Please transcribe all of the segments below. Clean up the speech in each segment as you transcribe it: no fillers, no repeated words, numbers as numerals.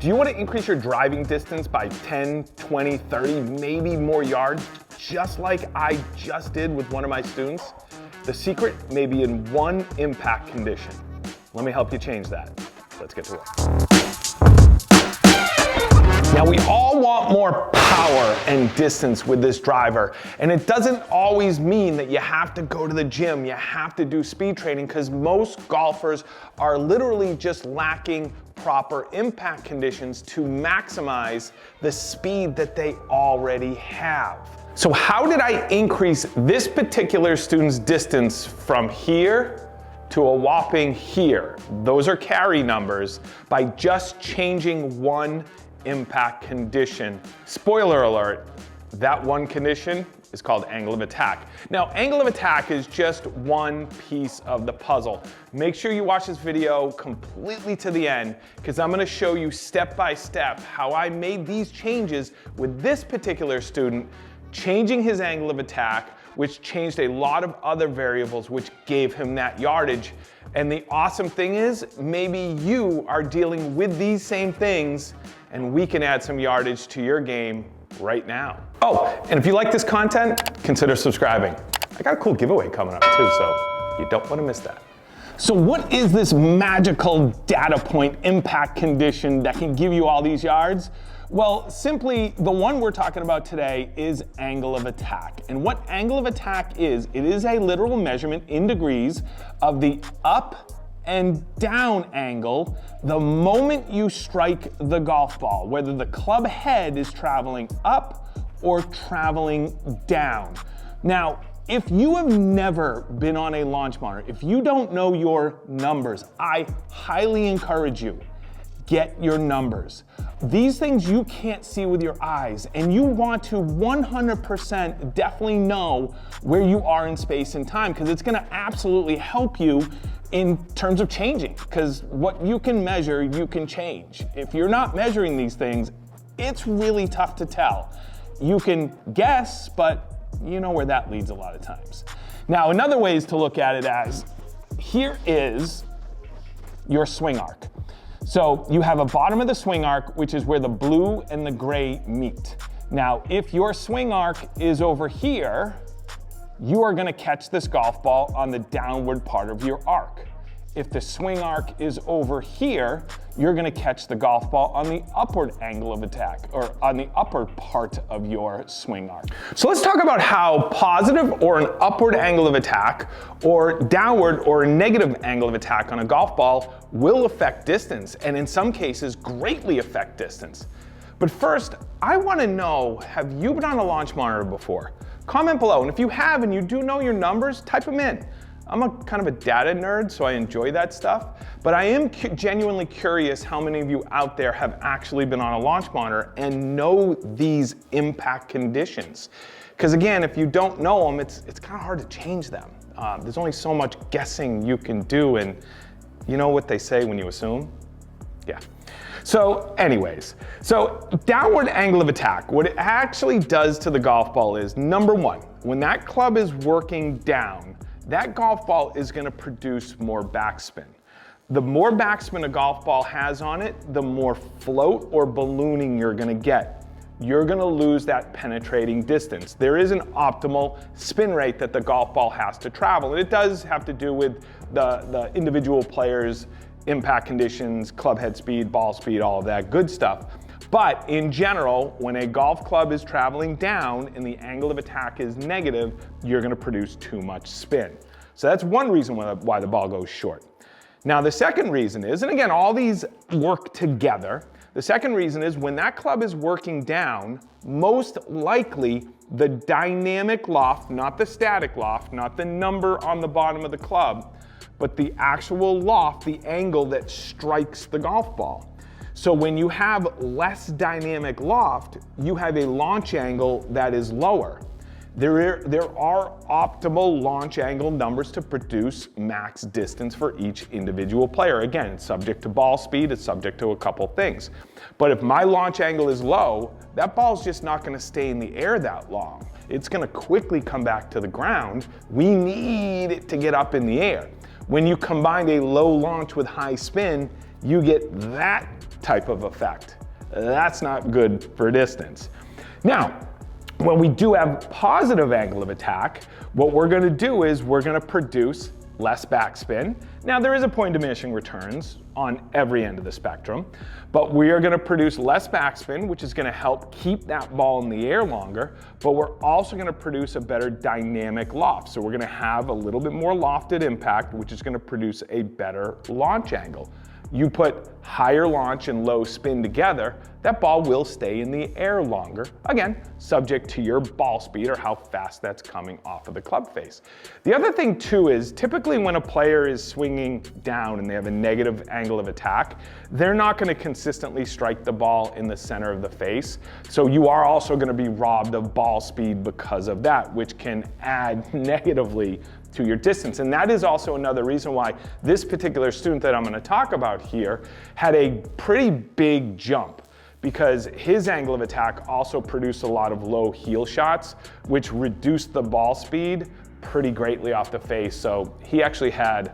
Do you want to increase your driving distance by 10, 20, 30, maybe more yards, just like I just did with one of my students? The secret may be in one impact condition. Let me help you change that. Let's get to work. Now, we all want more power and distance with this driver, and it doesn't always mean that you have to go to the gym, you have to do speed training, because most golfers are literally just lacking proper impact conditions to maximize the speed that they already have. So how did I increase this particular student's distance from here to a whopping here? Those are carry numbers, by just changing one impact condition. Spoiler alert, that one condition is called angle of attack. Now, angle of attack is just one piece of the puzzle. Make sure you watch this video completely to the end, because I'm gonna show you step by step how I made these changes with this particular student, changing his angle of attack, which changed a lot of other variables, which gave him that yardage. And the awesome thing is, maybe you are dealing with these same things, and we can add some yardage to your game right now. Oh, and if you like this content, consider subscribing. I got a cool giveaway coming up too, so you don't want to miss that. So what is this magical data point impact condition that can give you all these yards? Well, simply, the one we're talking about today is angle of attack. And what angle of attack is, it is a literal measurement in degrees of the up and down angle the moment you strike the golf ball, whether the club head is traveling up or traveling down. Now, if you have never been on a launch monitor, if you don't know your numbers, I highly encourage you, get your numbers. These things you can't see with your eyes, and you want to 100% definitely know where you are in space and time, because it's gonna absolutely help you in terms of changing, because what you can measure, you can change. If you're not measuring these things, it's really tough to tell. You can guess, but you know where that leads a lot of times. Now, another way is to look at it as, here is your swing arc. So you have a bottom of the swing arc, which is where the blue and the gray meet. Now, if your swing arc is over here, you are gonna catch this golf ball on the downward part of your arc. If the swing arc is over here, you're gonna catch the golf ball on the upward angle of attack, or on the upper part of your swing arc. So let's talk about how positive or an upward angle of attack, or downward or a negative angle of attack on a golf ball will affect distance, and in some cases greatly affect distance. But first, I wanna know, have you been on a launch monitor before? Comment below, and if you have and you do know your numbers, type them in. I'm a kind of a data nerd, so I enjoy that stuff, but I am genuinely curious how many of you out there have actually been on a launch monitor and know these impact conditions. Because again, if you don't know them, it's kind of hard to change them. There's only so much guessing you can do, and you know what they say when you assume? Yeah. So anyways, so downward angle of attack, what it actually does to the golf ball is, number one, when that club is working down, that golf ball is gonna produce more backspin. The more backspin a golf ball has on it, the more float or ballooning you're gonna get. You're gonna lose that penetrating distance. There is an optimal spin rate that the golf ball has to travel, and it does have to do with the individual players' impact conditions, club head speed, ball speed, all of that good stuff. But in general, when a golf club is traveling down and the angle of attack is negative, you're gonna produce too much spin. So that's one reason why the ball goes short. Now the second reason is, and again, all these work together, the second reason is when that club is working down, most likely the dynamic loft, not the static loft, not the number on the bottom of the club, but the actual loft, the angle that strikes the golf ball. So when you have less dynamic loft, you have a launch angle that is lower. There are optimal launch angle numbers to produce max distance for each individual player. Again, it's subject to ball speed, it's subject to a couple things. But if my launch angle is low, that ball's just not gonna stay in the air that long. It's gonna quickly come back to the ground. We need it to get up in the air. When you combine a low launch with high spin, you get that type of effect. That's not good for distance. Now, when we do have positive angle of attack, what we're gonna do is we're gonna produce less backspin. Now, there is a point diminishing returns on every end of the spectrum, but we are gonna produce less backspin, which is gonna help keep that ball in the air longer, but we're also gonna produce a better dynamic loft. So we're gonna have a little bit more lofted impact, which is gonna produce a better launch angle. You put higher launch and low spin together, that ball will stay in the air longer. Again, subject to your ball speed or how fast that's coming off of the club face. The other thing too is typically when a player is swinging down and they have a negative angle of attack, they're not going to consistently strike the ball in the center of the face. So you are also going to be robbed of ball speed because of that, which can add negatively to your distance. And that is also another reason why this particular student that I'm going to talk about here had a pretty big jump, because his angle of attack also produced a lot of low heel shots, which reduced the ball speed pretty greatly off the face. So he actually had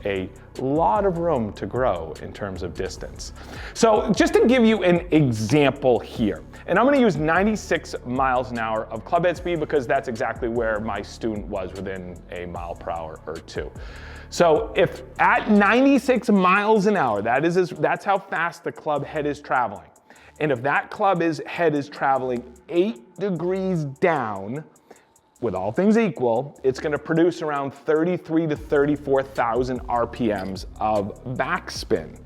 a lot of room to grow in terms of distance. So just to give you an example here, and I'm going to use 96 miles an hour of clubhead speed because that's exactly where my student was within a mile per hour or two. So if at 96 miles an hour, that's how fast the club head is traveling. And if that head is traveling 8 degrees down, with all things equal, it's going to produce around 33 to 34,000 RPMs of backspin,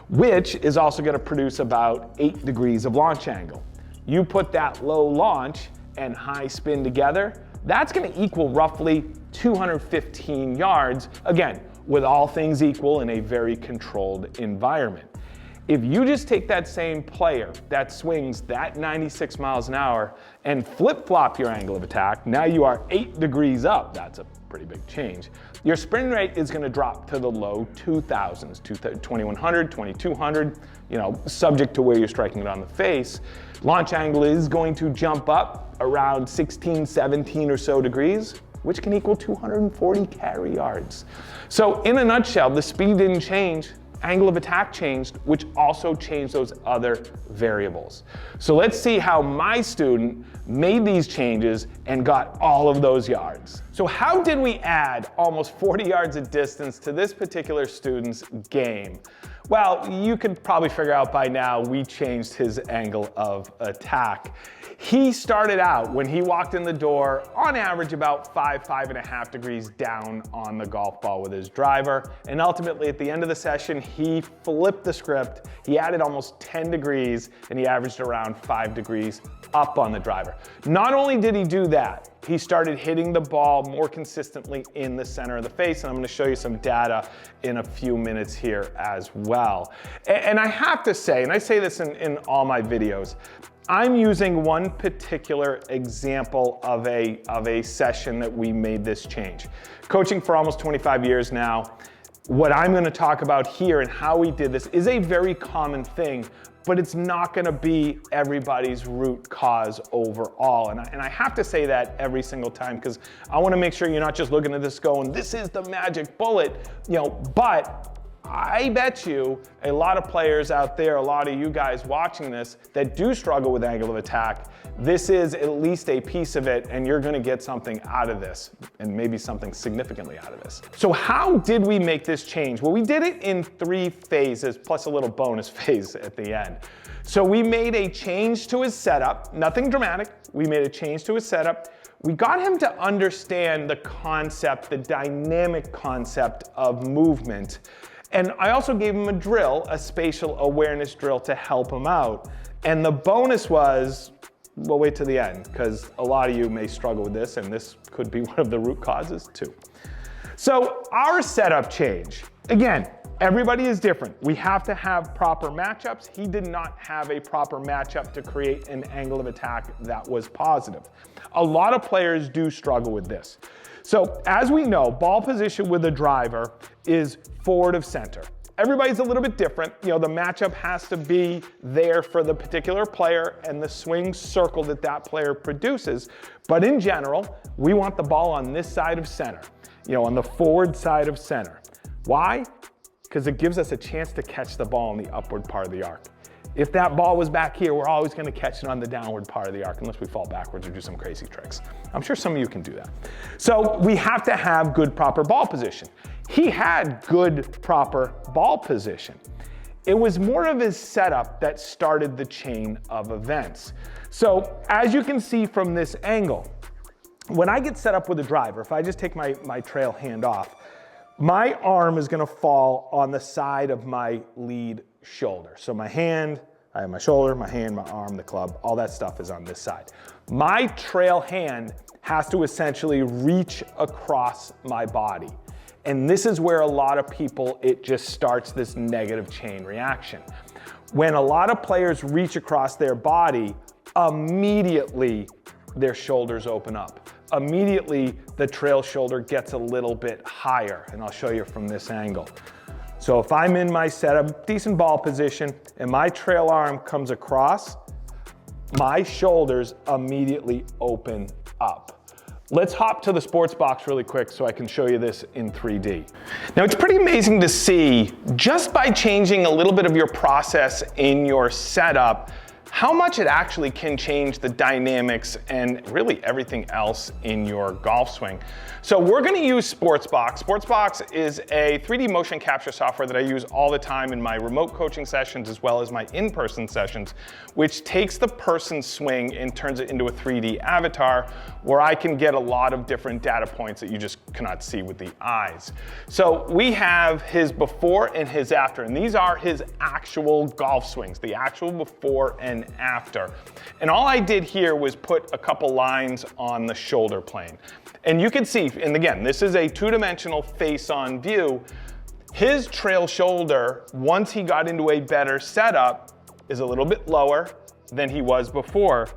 which is also going to produce about 8 degrees of launch angle. You put that low launch and high spin together, that's going to equal roughly 215 yards, again, with all things equal in a very controlled environment. If you just take that same player that swings that 96 miles an hour and flip-flop your angle of attack, now you are 8 degrees up. That's a pretty big change. Your spin rate is going to drop to the low 2000s, 2100, 2200, subject to where you're striking it on the face. Launch angle is going to jump up around 16, 17 or so degrees, which can equal 240 carry yards. So in a nutshell, the speed didn't change. Angle of attack changed, which also changed those other variables. So let's see how my student made these changes and got all of those yards. So how did we add almost 40 yards of distance to this particular student's game? Well, you could probably figure out by now we changed his angle of attack. He started out, when he walked in the door, on average about 5.5 degrees down on the golf ball with his driver. And ultimately at the end of the session, he flipped the script. He added almost 10 degrees and he averaged around 5 degrees up on the driver. Not only did he do that, he started hitting the ball more consistently in the center of the face, and I'm going to show you some data in a few minutes here as well. And I have to say, and I say this in all my videos, I'm using one particular example of a session that we made this change. Coaching for almost 25 years now, what I'm going to talk about here and how we did this is a very common thing, but it's not going to be everybody's root cause overall. And I have to say that every single time because I want to make sure you're not just looking at this going, this is the magic bullet, but I bet you a lot of players out there, a lot of you guys watching this that do struggle with angle of attack, this is at least a piece of it and you're going to get something out of this and maybe something significantly out of this. So how did we make this change? Well, we did it in 3 phases plus a little bonus phase at the end. So we made a change to his setup, nothing dramatic. We made a change to his setup. We got him to understand the concept, the dynamic concept of movement. And I also gave him a drill, a spatial awareness drill to help him out. And the bonus was, we'll wait to the end because a lot of you may struggle with this and this could be one of the root causes too. So our setup change, again, everybody is different. We have to have proper matchups. He did not have a proper matchup to create an angle of attack that was positive. A lot of players do struggle with this. So as we know, ball position with a driver is forward of center. Everybody's a little bit different. The matchup has to be there for the particular player and the swing circle that player produces. But in general, we want the ball on this side of center, on the forward side of center. Why? because it gives us a chance to catch the ball in the upward part of the arc. If that ball was back here, we're always going to catch it on the downward part of the arc, unless we fall backwards or do some crazy tricks. I'm sure some of you can do that. So we have to have good, proper ball position. He had good, proper ball position. It was more of his setup that started the chain of events. So as you can see from this angle, when I get set up with a driver, if I just take my trail hand off, my arm is going to fall on the side of my lead shoulder. So my hand, I have my shoulder, my hand, my arm, the club, all that stuff is on this side. My trail hand has to essentially reach across my body. And this is where a lot of people, it just starts this negative chain reaction. When a lot of players reach across their body, immediately their shoulders open up. Immediately the trail shoulder gets a little bit higher, and I'll show you from this angle. So if I'm in my setup, decent ball position, and my trail arm comes across, my shoulders immediately open up. Let's hop to the sports box really quick so I can show you this in 3D. Now it's pretty amazing to see, just by changing a little bit of your process in your setup, how much it actually can change the dynamics and really everything else in your golf swing. So we're going to use Sportsbox. Sportsbox is a 3D motion capture software that I use all the time in my remote coaching sessions as well as my in-person sessions, which takes the person's swing and turns it into a 3D avatar where I can get a lot of different data points that you just cannot see with the eyes. So we have his before and his after, and these are his actual golf swings, the actual before and after. And all I did here was put a couple lines on the shoulder plane. And you can see, and again, this is a two-dimensional face-on view, his trail shoulder, once he got into a better setup, is a little bit lower than he was before.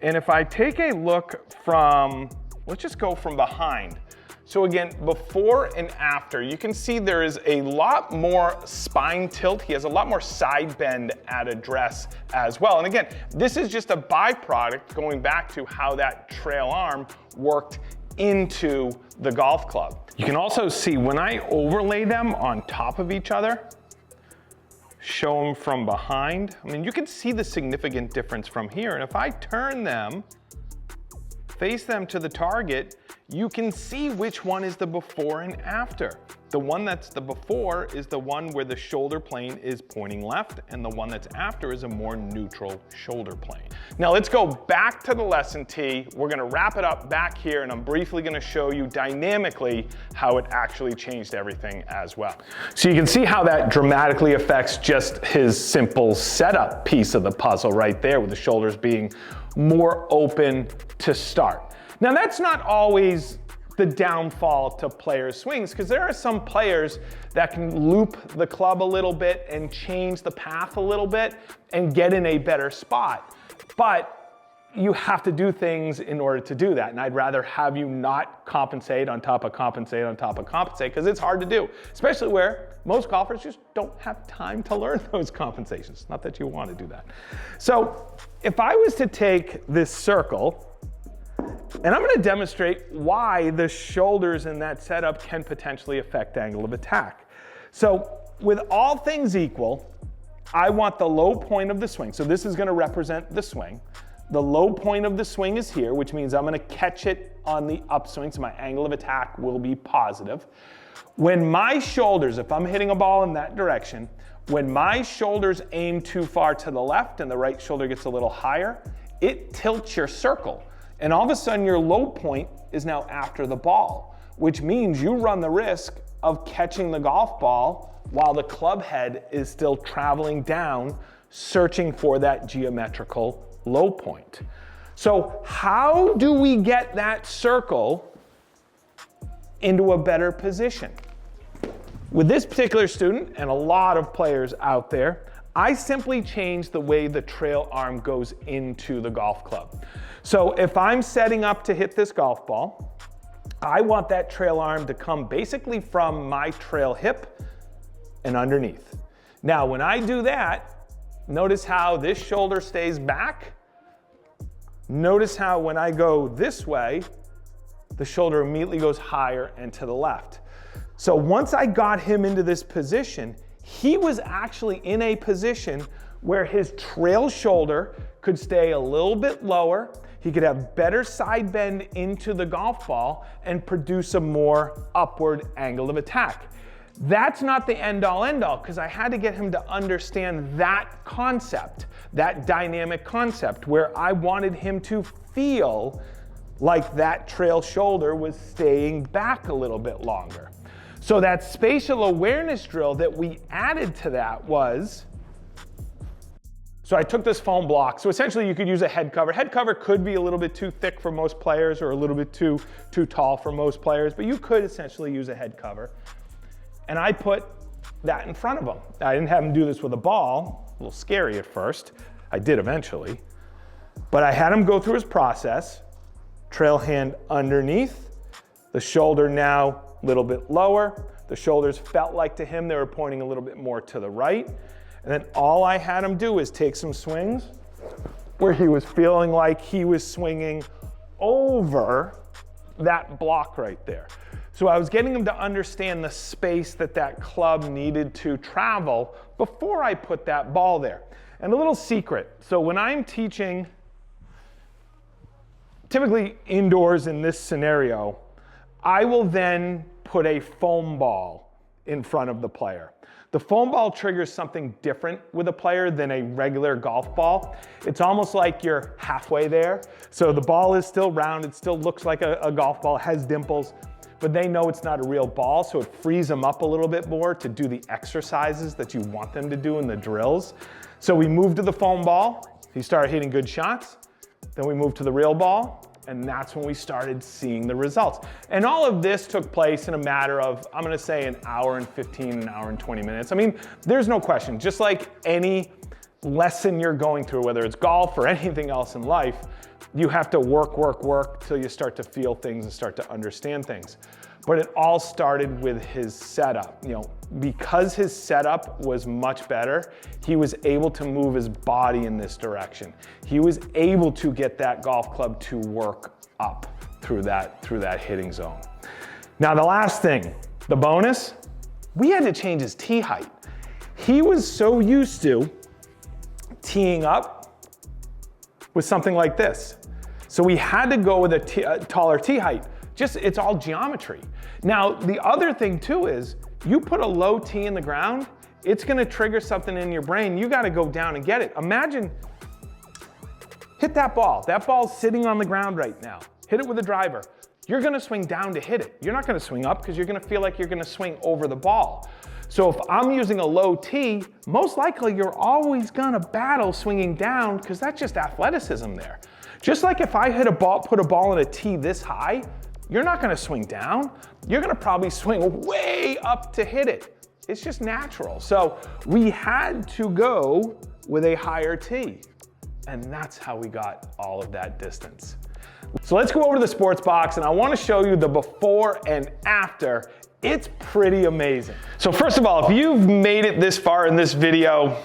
And if I take a look from, let's just go from behind. So again, before and after, you can see there is a lot more spine tilt. He has a lot more side bend at address as well. And again, this is just a byproduct going back to how that trail arm worked into the golf club. You can also see when I overlay them on top of each other, show them from behind, I mean, you can see the significant difference from here. And if I turn them, face them to the target, you can see which one is the before and after. The one that's the before is the one where the shoulder plane is pointing left, and the one that's after is a more neutral shoulder plane. Now let's go back to the lesson tee. We're gonna wrap it up back here, and I'm briefly gonna show you dynamically how it actually changed everything as well. So you can see how that dramatically affects just his simple setup piece of the puzzle right there, with the shoulders being more open to start. Now that's not always the downfall to players' swings, because there are some players that can loop the club a little bit and change the path a little bit and get in a better spot. But you have to do things in order to do that. And I'd rather have you not compensate on top of compensate on top of compensate, because it's hard to do, especially where most golfers just don't have time to learn those compensations. Not that you want to do that. So if I was to take this circle, and I'm going to demonstrate why the shoulders in that setup can potentially affect angle of attack. So with all things equal, I want the low point of the swing. So this is going to represent the swing. The low point of the swing is here, which means I'm going to catch it on the upswing, so my angle of attack will be positive. When my shoulders, if I'm hitting a ball in that direction, when my shoulders aim too far to the left and the right shoulder gets a little higher, it tilts your circle. And all of a sudden your low point is now after the ball, which means you run the risk of catching the golf ball while the club head is still traveling down, searching for that geometrical low point. So how do we get that circle into a better position? With this particular student and a lot of players out there, I simply change the way the trail arm goes into the golf club. So if I'm setting up to hit this golf ball, I want that trail arm to come basically from my trail hip and underneath. Now, when I do that, notice how this shoulder stays back. Notice how when I go this way, the shoulder immediately goes higher and to the left. So once I got him into this position, he was actually in a position where his trail shoulder could stay a little bit lower. He could have better side bend into the golf ball and produce a more upward angle of attack. That's not the end-all because I had to get him to understand that concept, that dynamic concept, where I wanted him to feel like that trail shoulder was staying back a little bit longer. So that spatial awareness drill that we added to that was, so I took this foam block. So essentially you could use a head cover. Head cover could be a little bit too thick for most players or a little bit too tall for most players, but you could essentially use a head cover. And I put that in front of him. I didn't have him do this with a ball, a little scary at first. I did eventually. But I had him go through his process, trail hand underneath, the shoulder now a little bit lower. The shoulders felt like to him they were pointing a little bit more to the right. And then all I had him do is take some swings where he was feeling like he was swinging over that block right there. So I was getting him to understand the space that that club needed to travel before I put that ball there. And a little secret, so when I'm teaching, typically indoors in this scenario, I will then put a foam ball in front of the player. The foam ball triggers something different with a player than a regular golf ball. It's almost like you're halfway there. So the ball is still round, it still looks like a golf ball, has dimples, but they know it's not a real ball, so it frees them up a little bit more to do the exercises that you want them to do in the drills. So we moved to the foam ball, he started hitting good shots, then we moved to the real ball, and that's when we started seeing the results. And all of this took place in a matter of, I'm gonna say an hour and 15, an hour and 20 minutes. I mean, there's no question, just like any lesson you're going through, whether it's golf or anything else in life, you have to work till you start to feel things and start to understand things. But it all started with his setup. You know, because his setup was much better, he was able to move his body in this direction. He was able to get that golf club to work up through that hitting zone. Now the last thing, the bonus, we had to change his tee height. He was so used to teeing up with something like this. So we had to go with a taller tee height. Just, it's all geometry. Now, the other thing too is, you put a low tee in the ground, it's gonna trigger something in your brain. You gotta go down and get it. Imagine, hit that ball. That ball's sitting on the ground right now. Hit it with a driver. You're gonna swing down to hit it. You're not gonna swing up because you're gonna feel like you're gonna swing over the ball. So if I'm using a low tee, most likely you're always gonna battle swinging down because that's just athleticism there. Just like if I hit a ball, put a ball in a tee this high, you're not gonna swing down. You're gonna probably swing way up to hit it. It's just natural. So we had to go with a higher tee. And that's how we got all of that distance. So let's go over to the sports box and I wanna show you the before and after. It's pretty amazing. So first of all, if you've made it this far in this video,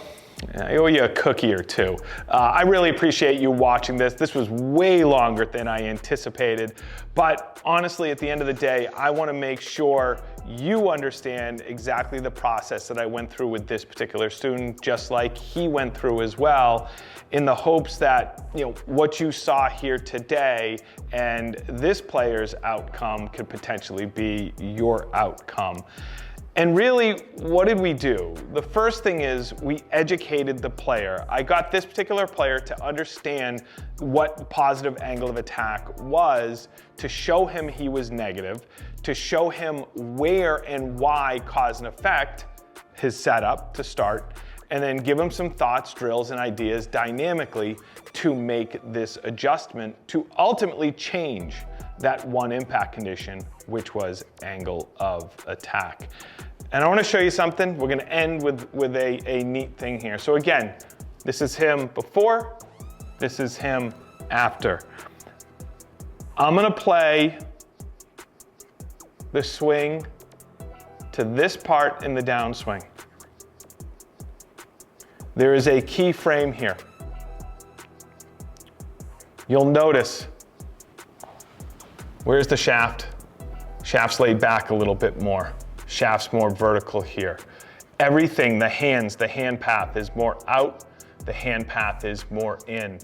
I owe you a cookie or two. I really appreciate you watching this. This was way longer than I anticipated, but honestly, at the end of the day, I want to make sure you understand exactly the process that I went through with this particular student, just like he went through as well, in the hopes that, you know, what you saw here today and this player's outcome could potentially be your outcome. And really, what did we do? The first thing is we educated the player. I got this particular player to understand what positive angle of attack was, to show him he was negative, to show him where and why cause and effect, his setup to start, and then give him some thoughts, drills, and ideas dynamically to make this adjustment to ultimately change that one impact condition, which was angle of attack. And I want to show you something. We're going to end with a neat thing here. So again, this is him before, this is him after. I'm going to play the swing to this part in the downswing. There is a key frame here. You'll notice, where's the shaft? Shaft's laid back a little bit more. Shaft's more vertical here. Everything, the hands, the hand path is more out, the hand path is more in.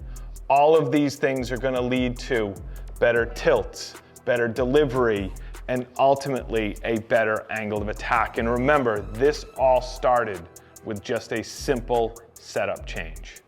All of these things are gonna lead to better tilts, better delivery, and ultimately a better angle of attack. And remember, this all started with just a simple setup change.